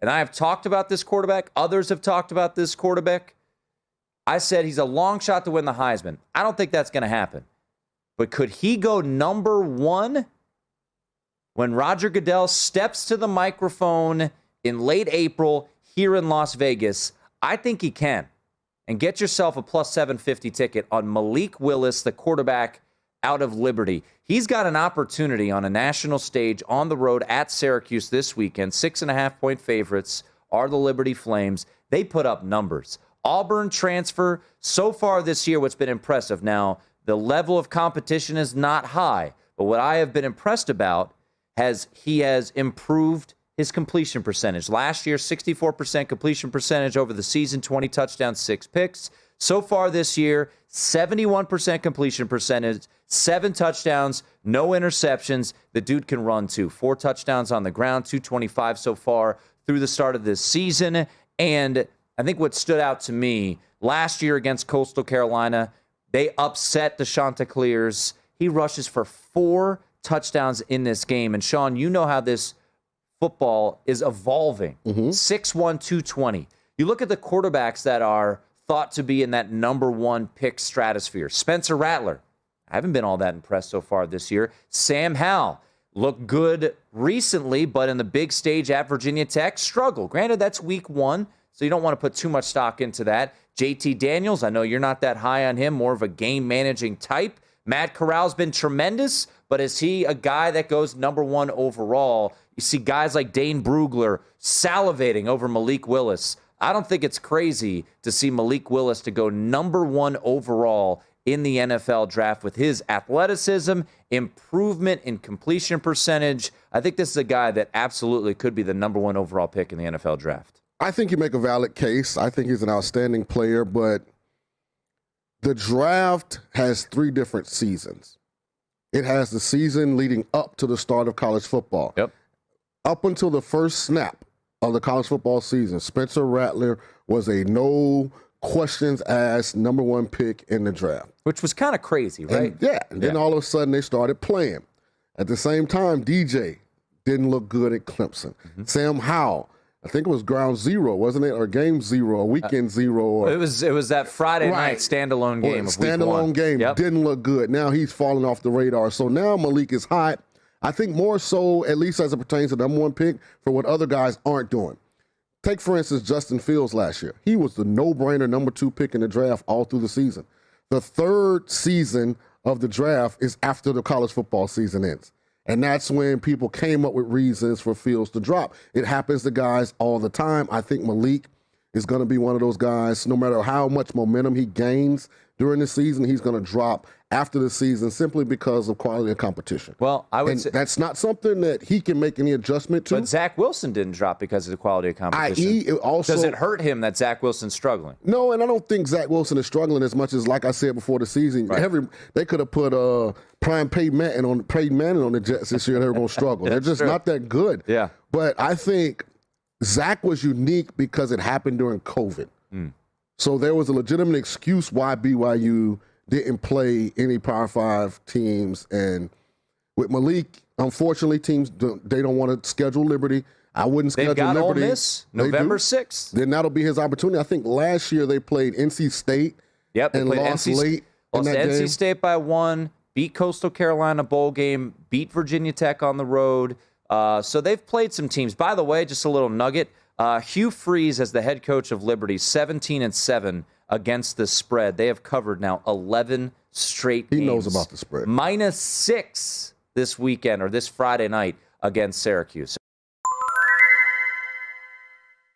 and I have talked about this quarterback. Others have talked about this quarterback. I said he's a long shot to win the Heisman. I don't think that's going to happen. But could he go number one when Roger Goodell steps to the microphone in late April here in Las Vegas? I think he can. And get yourself a plus 750 ticket on Malik Willis, the quarterback out of Liberty. He's got an opportunity on a national stage on the road at Syracuse this weekend. 6.5-point favorites are the Liberty Flames. They put up numbers. Auburn transfer, so far this year, what's been impressive. Now, the level of competition is not high, but what I have been impressed about he has improved his completion percentage. Last year, 64% completion percentage over the season, 20 touchdowns, 6 picks. So far this year, 71% completion percentage, 7 touchdowns, no interceptions. The dude can run too. 4 touchdowns on the ground, 225 so far through the start of this season. And I think what stood out to me, last year against Coastal Carolina, they upset the Chanticleers. He rushes for 4 touchdowns in this game. And Shaun, you know how this football is evolving. 6'1", 220. You look at the quarterbacks that are thought to be in that number one pick stratosphere. Spencer Rattler. I haven't been all that impressed so far this year. Sam Howell looked good recently, but in the big stage at Virginia Tech, struggled. Granted, that's week 1, so you don't want to put too much stock into that. JT Daniels, I know you're not that high on him, more of a game-managing type. Matt Corral's been tremendous, but is he a guy that goes number 1 overall? You see guys like Dane Brugler salivating over Malik Willis. I don't think it's crazy to see Malik Willis to go number 1 overall in the NFL draft with his athleticism, improvement in completion percentage. I think this is a guy that absolutely could be the number 1 overall pick in the NFL draft. I think you make a valid case. I think he's an outstanding player, but the draft has 3 different seasons. It has the season leading up to the start of college football. Yep. Up until the first snap of the college football season, Spencer Rattler was a no questions asked number 1 pick in the draft. Which was kind of crazy, right? And then all of a sudden they started playing. At the same time, DJ didn't look good at Clemson. Sam Howell, I think it was ground 0, wasn't it? Or game 0, or weekend 0. Or, it was that Friday night standalone game of week 1. Standalone game, didn't look good. Now he's falling off the radar. So now Malik is hot. I think more so, at least as it pertains to the number 1 pick, for what other guys aren't doing. Take, for instance, Justin Fields last year. He was the no-brainer number 2 pick in the draft all through the season. The 3rd season of the draft is after the college football season ends. And that's when people came up with reasons for Fields to drop. It happens to guys all the time. I think Malik is going to be one of those guys, no matter how much momentum he gains during the season, he's going to drop after the season simply because of quality of competition. Well, I would say that's not something that he can make any adjustment to. But Zach Wilson didn't drop because of the quality of competition. Does it hurt him that Zach Wilson's struggling? No, and I don't think Zach Wilson is struggling as much as, like I said before the season, they could have put prime Peyton Manning on the Jets this year. They were going to struggle. They're just not that good. Yeah. But I think Zach was unique because it happened during COVID. So there was a legitimate excuse why BYU didn't play any Power 5 teams. And with Malik, unfortunately, teams, they don't want to schedule Liberty. I wouldn't schedule Liberty. They've got Ole Miss, November 6th. Then that'll be his opportunity. I think last year they played NC State and lost late in that game. NC State by 1, beat Coastal Carolina bowl game, beat Virginia Tech on the road. So they've played some teams. By the way, just a little nugget. Hugh Freeze, as the head coach of Liberty, 17-7 against the spread. They have covered now 11 straight games. He knows about the spread. -6 this weekend or this Friday night against Syracuse.